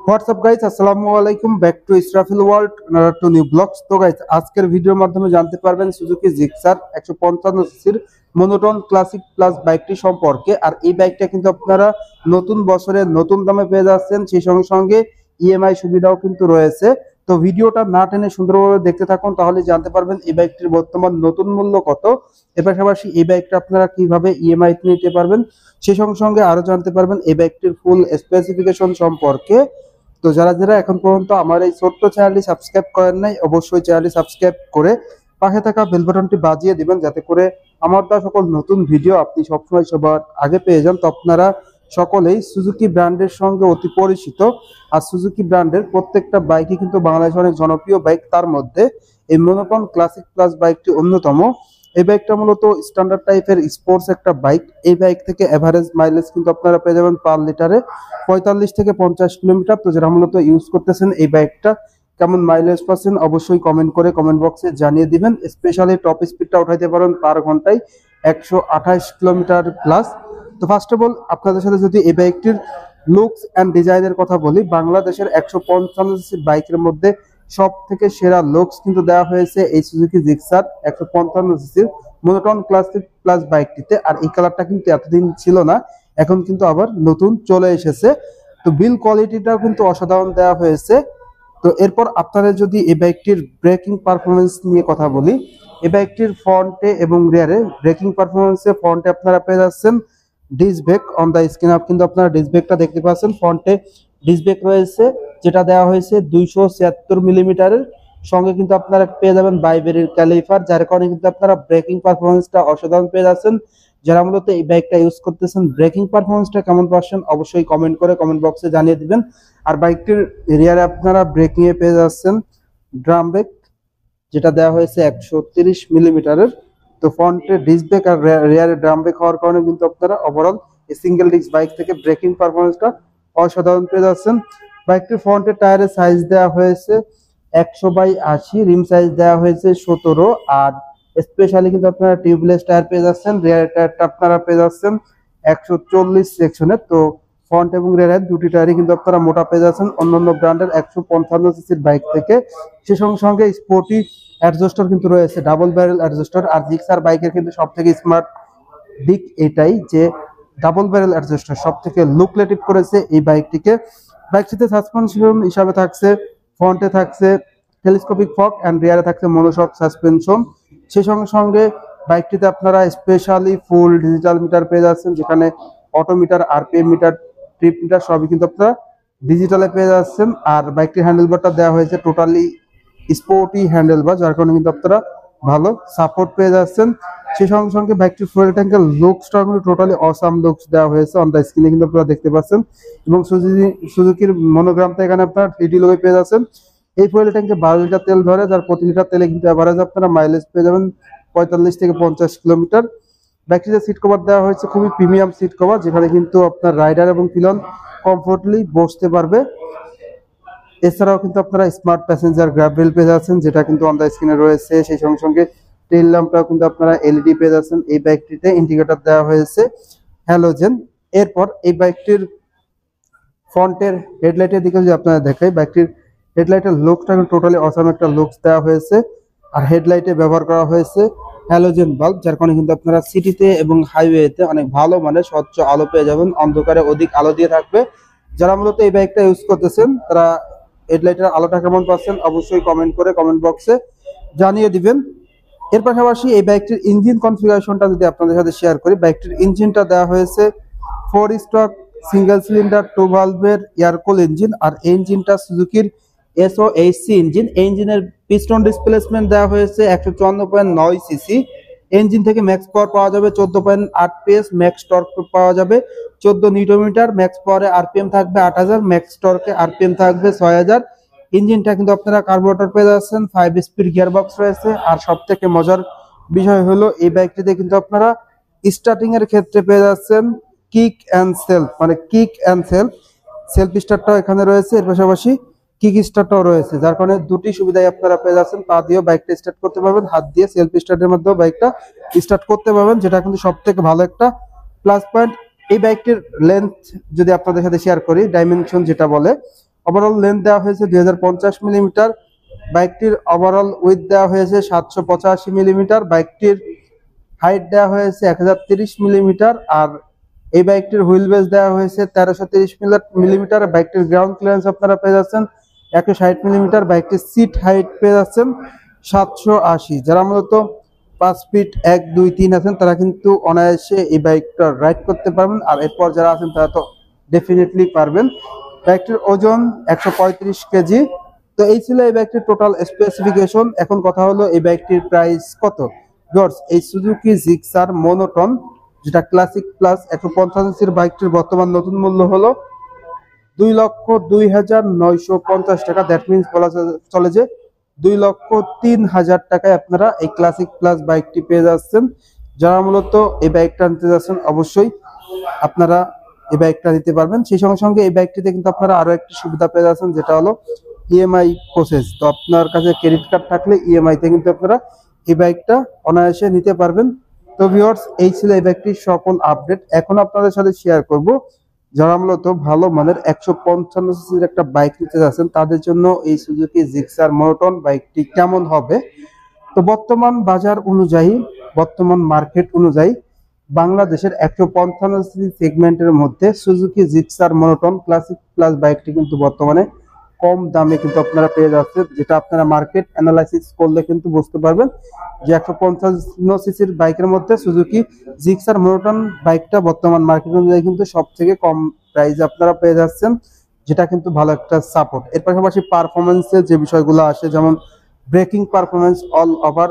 WhatsApp guys, আসসালামু আলাইকুম, back to Israfil world, to new blogs. তো গাইজ, আজকের ভিডিওর মাধ্যমে জানতে পারবেন সুজুকি জিক্সার 155 সিসির মনোটন ক্লাসিক প্লাস বাইকটি সম্পর্কে। আর এই বাইকটা কিন্তু আপনারা নতুন বছরে নতুন দামে পেয়ে যাচ্ছেন, সেই সঙ্গে সঙ্গে ইএমআই সুবিধাও কিন্তু রয়েছে। তো ভিডিওটা না টেনে সুন্দরভাবে দেখতে থাকুন, তাহলে জানতে পারবেন এই বাইকটির বর্তমান নতুন মূল্য কত, এর পাশাপাশি এই বাইকটা আপনারা কিভাবে ইএমআই নিতে পারবেন, সেই সঙ্গে সঙ্গে আরো জানতে পারবেন এই বাইকটির ফুল স্পেসিফিকেশন সম্পর্কে। তো যারা যারা এখন পর্যন্ত আমার এই ছোট্ট চ্যানেলটি সাবস্ক্রাইব করেন নাই, অবশ্যই চ্যানেলটি সাবস্ক্রাইব করে পাশে থাকা বেল বাটনটি বাজিয়ে দিবেন, যাতে করে আমার দেওয়া সকল নতুন ভিডিও আপনি সবসময় সবার আগে পেয়ে যান। তো আপনারা সকলেই সুজুকি ব্র্যান্ডের সঙ্গে অতি পরিচিত। আর সুজুকি ব্র্যান্ডের প্রত্যেকটা বাইকই কিন্তু বাংলাদেশে অনেক জনপ্রিয় বাইক, তার মধ্যে এই মনোটন ক্লাসিক প্লাস বাইকটি অন্যতম। এই বাইকটা মূলত স্ট্যান্ডার্ড টাইপের স্পোর্টস একটা বাইক। এই বাইক থেকে এভারেজ মাইলেজ কিন্তু আপনারা পেয়ে যাবেন পার লিটারে 45 থেকে 50 কিলোমিটার। তো যারা মূলত ইউজ করতেছেন এই বাইকটা কেমন মাইলেজ পাচ্ছেন, অবশ্যই কমেন্ট করে কমেন্ট বক্সে জানিয়ে দিবেন। স্পেশালি টপ স্পিডটা উঠাইতে পারেন পার ঘন্টায় 128 কিলোমিটার প্লাস। তো ফার্স্ট অফ অল আপনাদের সাথে যদি এই বাইকটির লুকস অ্যান্ড ডিজাইনের কথা বলি, বাংলাদেশের 155 সিসি বাইকের মধ্যে সব থেকে সেরা লুকস কিন্তু দেওয়া হয়েছে এই সুজুকি জিক্সার 155 সিসির মনোটন ক্লাসিক প্লাস বাইকটিতে। আর এই কালারটা কিন্তু এতদিন ছিল না, এখন কিন্তু আবার নতুন চলে এসেছে। তো বিল কোয়ালিটিটাও কিন্তু অসাধারণ দেওয়া হয়েছে। তো এরপর আপনারা যদি এই বাইকটির ব্রেকিং পারফরমেন্স নিয়ে কথা বলি, এই বাইকটির ফ্রন্টে এবং রিয়ারে ব্রেকিং পারফরমেন্সে ফ্রন্টে আপনারা পেয়ে যাচ্ছেন disc brake on the screen up, কিন্তু আপনারা ডিস্ক ব্রেকটা দেখতে পাচ্ছেন, ফ্রন্টে ডিস্ক ব্রেক রয়েছে যেটা দেওয়া হয়েছে 276 মিলিমিটারের সঙ্গে। কিন্তু আপনারা পেয়ে যাবেন বাইবেরির ক্যালিপার, যার কারণে কিন্তু আপনারা ব্রেকিং পারফরমেন্সটা অসাধারণ পেয়ে যাচ্ছেন। যারা মূলত এই বাইকটা ইউজ করতেছেন ব্রেকিং পারফরমেন্সটা কেমন পাচ্ছেন, অবশ্যই কমেন্ট করে কমেন্ট বক্সে জানিয়ে দিবেন। আর বাইকটির রিয়ারে আপনারা ব্রেকিং এ পেয়ে যাচ্ছেন ড্রাম ব্রেক, যেটা দেওয়া হয়েছে 130 মিলিমিটারের। তো ফ্রন্টে ডিস্ক ব্রেক আর রিয়ারে ড্রাম ব্রেক হওয়ার কারণে কিন্তু আপনারা ওভারঅল এই সিঙ্গেল ডিস্ক বাইক থেকে ব্রেকিং পারফরমেন্সটা অসাধারণ পেয়ে যাচ্ছেন। বাইকটির ফ্রন্টের টায়ারের সাইজ দেওয়া হয়েছে 100/80, রিম সাইজ দেওয়া হয়েছে 17। আর স্পেশালি কিন্তু আপনারা টিউবলেস টায়ার পেয়ে যাচ্ছেন। রিয়ার টায়ারটা আপনারা পেয়ে যাচ্ছেন 140 সেকশনের। তো ফ্রন্ট এবং রিয়ার দুটি টায়ারই কিন্তু আপনারা মোটা পেয়ে যাচ্ছেন অন্যান্য ব্র্যান্ডের 155 সিসির বাইক থেকে। সে সঙ্গে সঙ্গে স্পোর্টি অ্যাডজাস্টার কিন্তু রয়েছে, ডাবল ব্যারেল অ্যাডজাস্টার। আর জিক্সার বাইকের কিন্তু সব থেকে স্মার্ট দিক এটাই যে ডাবল ব্যারেল অ্যাডজাস্টার সব থেকে লুকলেটিভ করেছে এই বাইকটিকে। বাইকটিতে সাসপেনশন হিসাবে থাকছে, ফ্রন্টে থাকছে টেলিস্কোপিক ফক অ্যান্ড রিয়ারে থাকছে মনোশক সাসপেনশন। সেই সঙ্গে সঙ্গে বাইকটিতে আপনারা স্পেশালি ফুল ডিজিটাল মিটার পেয়ে যাচ্ছেন, যেখানে অটোমিটার, আরপিএম মিটার, ট্রিপ মিটার সবই কিন্তু আপনারা ডিজিটালে পেয়ে যাচ্ছেন। আর বাইকটির হ্যান্ডেলবারটা দেওয়া হয়েছে টোটালি স্পোর্টি হ্যান্ডেলবার, যার কারণে কিন্তু আপনারা ভালো সাপোর্ট পেয়ে যাচ্ছেন। সেই সঙ্গে সঙ্গে বাইকটির ফুয়েল ট্যাঙ্কের লুকসটা কিন্তু টোটালি অসাম লুকস দেওয়া হয়েছে, অন দ্য স্ক্রিনে কিন্তু আপনারা দেখতে পাচ্ছেন। এবং সুজুকির মনোগ্রামটা এখানে আপনারা 3D লোগো পেয়ে যাচ্ছেন। এই ফুয়েল ট্যাঙ্কে 12 লিটার তেল ধরে, যার প্রতি লিটার তেলে কিন্তু এভারেজ আপনারা মাইলেজ পেয়ে যাবেন 45 থেকে 50 কিলোমিটার। বাইকটিতে সিট কভার দেওয়া হয়েছে খুবই প্রিমিয়াম সিট কভার, যেখানে কিন্তু আপনার রাইডার এবং পিলন কমফোর্টলি বসতে পারবে। এছাড়াও কিন্তু আপনারা স্মার্ট প্যাসেঞ্জার গ্র্যাব রেল পেয়ে যাচ্ছেন, যেটা কিন্তু অন দ্য স্ক্রিনে রয়েছে। সেই সঙ্গে সঙ্গে টেইল ল্যাম্পটাও কিন্তু আপনারা এলইডি পেয়ে যাচ্ছেন। এই বাইকটিতে ইন্ডিকেটর দেওয়া হয়েছে হ্যালোজেন। এরপর এই বাইকটির ফ্রন্টের হেডলাইটের দিকে যদি আপনারা দেখাই, বাইকটির হেডলাইটের লুকসটা টোটালি অসাম একটা লুকস দেওয়া হয়েছে। আর হেডলাইটে ব্যবহার করা হয়েছে হ্যালোজেন বাল্ব, যার কারণে কিন্তু আপনারা সিটিতে এবং হাইওয়েতে অনেক ভালো মানের স্বচ্ছ আলো পেয়ে যাবেন, অন্ধকারে অধিক আলো দিয়ে থাকবে। যারা মূলত এই বাইকটা ইউজ করতেছেন তারা হেডলাইটের আলোটা কেমন পাচ্ছেন, অবশ্যই কমেন্ট করে কমেন্ট বক্সে জানিয়ে দিবেন। এর পাশাপাশি এই বাইকটির ইঞ্জিন কনফিগারেশনটা যদি আপনাদের সাথে শেয়ার করি, বাইকটির ইঞ্জিনটা দেওয়া হয়েছে 4 স্ট্রোক সিঙ্গেল সিলিন্ডার 2 ভালভের এয়ারকুল ইঞ্জিন। আর এই ইঞ্জিনটা সুজুকির SOHC ইঞ্জিন। এই ইঞ্জিনের পিস্টন ডিসপ্লেসমেন্ট দেওয়া হয়েছে 154.9 সিসি। ইঞ্জিন থেকে ম্যাক্স পাওয়ার পাওয়া যাবে 14.8 PS, ম্যাক্স টর্ক পাওয়া যাবে 14 নিউটন মিটার। ম্যাক্স পাওয়ারে আরপিএম থাকবে 8000, ম্যাক্স টর্কে আরপিএম থাকবে 6000। ইঞ্জিনটা কিন্তু আপনারা কার্বোরেটর পেয়ে যাচ্ছেন, 5 স্পিড গিয়ারবক্স রয়েছে। আর সব থেকে মজার বিষয় হলো এই বাইকটিতে কিন্তু আপনারা স্টার্টিং এর ক্ষেত্রে পেয়ে যাচ্ছেন কিক অ্যান্ড সেলফ, মানে কিক অ্যান্ড সেলফ স্টার্টটাও এখানে রয়েছে। এর পাশাপাশি কিক স্টার্টটাও রয়েছে, যার কারণে দুটি সুবিধাই আপনারা পেয়ে যাচ্ছেন। পা দিয়েও বাইকটা স্টার্ট করতে পারবেন, হাত দিয়ে সেলফ স্টার্টের মাধ্যমেও বাইকটা স্টার্ট করতে পারবেন, যেটা কিন্তু সব থেকে ভালো একটা প্লাস পয়েন্ট। এই বাইকটির লেন্থ যদি আপনাদের সাথে শেয়ার করি, ডাইমেনশন যেটা বলে, ওভারঅল লেন্থ দেওয়া হয়েছে 2050 মিলিমিটার। বাইকটির ওভারঅল উইথ দেওয়া হয়েছে 785 মিলিমিটার। বাইকটির হাইট দেওয়া হয়েছে 1030 মিলিমিটার। আর এই বাইকটির হুইল বেস দেওয়া হয়েছে 1330 মিলিমিটার। বাইকটির গ্রাউন্ড ক্লিয়ারেন্স আপনারা পেয়ে যাচ্ছেন 160 মিলিমিটার। বাইকটির সিট হাইট পেয়ে যাচ্ছেন 780। যারা মূলত 5 ফিট 1, 2, 3 আছেন তারা কিন্তু অনায়াসে এই বাইকটা রাইড করতে পারবেন। আর এরপর যারা আছেন তারা তো ডেফিনেটলি পারবেন। বাইকটির ওজন 135 কেজি। তো এই ছিল এই বাইকটির টোটাল স্পেসিফিকেশন। এখন কথা হলো এই বাইকটির প্রাইস কত। ভিউয়ার্স, এই সুজুকি জিক্সার মনোটন যেটা ক্লাসিক প্লাস 150 সিসির বাইকটির বর্তমান নতুন মূল্য হলো 2,02,950 টাকা। দ্যাট মিনস বলা চলে যে 2,03,000 টাকায় আপনারা এই ক্লাসিক প্লাস বাইকটি পেয়ে যাচ্ছেন। যারা মূলত এই বাইকটা নিতে যাচ্ছেন অবশ্যই আপনারা এই বাইকটা নিতে পারবেন। সেই সঙ্গে সঙ্গে এই বাইকটিতে কিন্তু আপনারা আরো একটি সুবিধা পেয়ে যাচ্ছেন, যেটা হলো ইএমআই প্রসেস। তো আপনার কাছে ক্রেডিট কার্ড থাকলে ইএমআই তে কিন্তু আপনারা এই বাইকটা অনায়াসে নিতে পারবেন। তো ভিউয়ার্স, এই ছিল এই বাইকটির সকল আপডেট। এখন আপনাদের সাথে শেয়ার করব যারা মূলত ভালো মানের 155 সিসির একটা বাইক নিতে যাচ্ছেন তাদের জন্য এই সুজুকি জিক্সার মনোটন বাইকটি কেমন হবে। তো বর্তমান বাজার অনুযায়ী, বর্তমান মার্কেট অনুযায়ী বাংলাদেশের 155 সিসি সেগমেন্টের মধ্যে Suzuki Gixxer monotone classic plus বাইকটি কিন্তু বর্তমানে কম দামে কিন্তু আপনারা পেয়ে যাচ্ছেন, যেটা আপনারা মার্কেট অ্যানালাইসিস করলে কিন্তু বুঝতে পারবেন যে 155 সিসির বাইকের মধ্যে সুজুকি জিক্সার মনোটন বাইকটা বর্তমান মার্কেট অনুযায়ী কিন্তু সব থেকে কম প্রাইসে আপনারা পেয়ে যাচ্ছেন, যেটা কিন্তু ভালো একটা সাপোর্ট। এর পাশাপাশি পারফরমেন্সের যে বিষয়গুলো আসে, যেমন braking performance, all over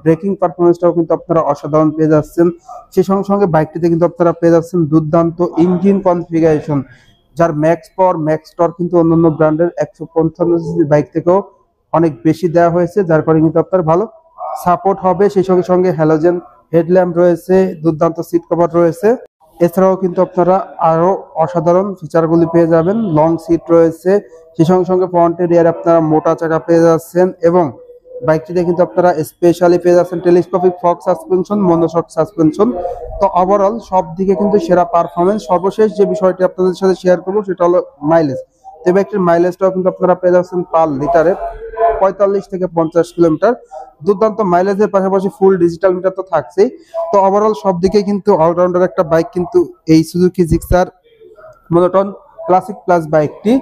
braking পারফরমেন্সটাও কিন্তু আপনারা অসাধারণ পেয়ে যাচ্ছেন। সেই সঙ্গে সঙ্গে বাইকটিতে কিন্তু আপনারা পেয়ে যাচ্ছেন দুর্দান্ত ইঞ্জিন কনফিগারেশন, যার ম্যাক্স পাওয়ার ম্যাক্স টর্ক কিন্তু অন্যান্য ব্র্যান্ডের 155 সিসি বাইক থেকেও অনেক বেশি দেওয়া হয়েছে, যার কারণে কিন্তু আপনার ভালো সাপোর্ট হবে। সেই সঙ্গে সঙ্গে হ্যালোজেন হেডল্যাম্প রয়েছে, দুর্দান্ত সিট কভার রয়েছে। এছাড়াও কিন্তু আপনারা আরো অসাধারণ ফিচারগুলি পেয়ে যাবেন। লং সিট রয়েছে, সেই সঙ্গে সঙ্গে ফ্রন্টের রিয়ার আপনারা মোটা চাকা পেয়ে যাচ্ছেন এবং বাইকটিতে কিন্তু আপনারা স্পেশালি পেয়ে যাচ্ছেন telescopic fog suspension, monoshock suspension. তো ওভারঅল সব দিকে কিন্তু সেরা পারফরমেন্স। সর্বশেষ যে বিষয়টি আপনাদের সাথে শেয়ার করবো সেটা হলো মাইলেজ। তো বাইকটির মাইলেজটাও কিন্তু আপনারা পেয়ে যাচ্ছেন পার লিটারে 45 থেকে 50 কিলোমিটার। দুর্দান্ত মাইলেজের পাশাপাশি ফুল ডিজিটাল মিটার তো থাকছেই। তো ওভারঅল সব দিকে কিন্তু অলরাউন্ডার একটা বাইক কিন্তু এই Suzuki Gixxer monotone classic plus বাইকটি।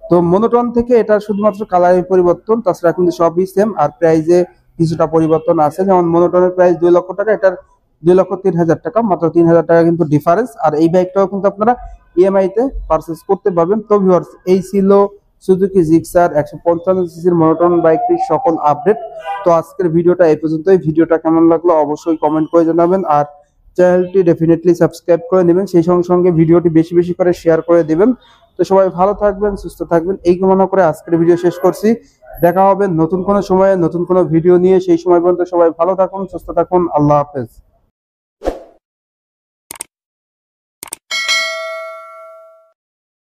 তো মনোটন থেকে এটা শুধুমাত্র কালারের পরিবর্তন, তাছাড়া কিন্তু সবই সেম। আর প্রাইজে কিছুটা পরিবর্তন আছে, যেমন মনোটনের প্রাইস 2 লক্ষ টাকা, এটার 2,03,000 টাকা, মাত্র 3,000 টাকা কিন্তু ডিফারেন্স। আর এই বাইকটাও কিন্তু আপনারা ইএমআই তে পারচেজ করতে পারবেন। তো ভিউয়ার্স, এই ছিল সুজুকি জিক্সার 155 সিসির মনোটন বাইকটির সকল আপডেট। তো আজকের ভিডিওটা এই পর্যন্তই। ভিডিওটা কেমন লাগলো অবশ্যই কমেন্ট করে জানাবেন, আর চ্যানেলটি ডেফিনেটলি সাবস্ক্রাইব করে নেবেন। সেই সঙ্গে সঙ্গে ভিডিওটি বেশি বেশি করে শেয়ার করে দিবেন। তো সবাই ভালো থাকবেন, সুস্থ থাকবেন এই কামনা করে আজকের ভিডিও শেষ করছি। দেখা হবে নতুন কোনো সময়ে নতুন কোনো ভিডিও নিয়ে। সেই সময় পর্যন্ত সবাই ভালো থাকুন, সুস্থ থাকুন। আল্লাহ হাফেজ।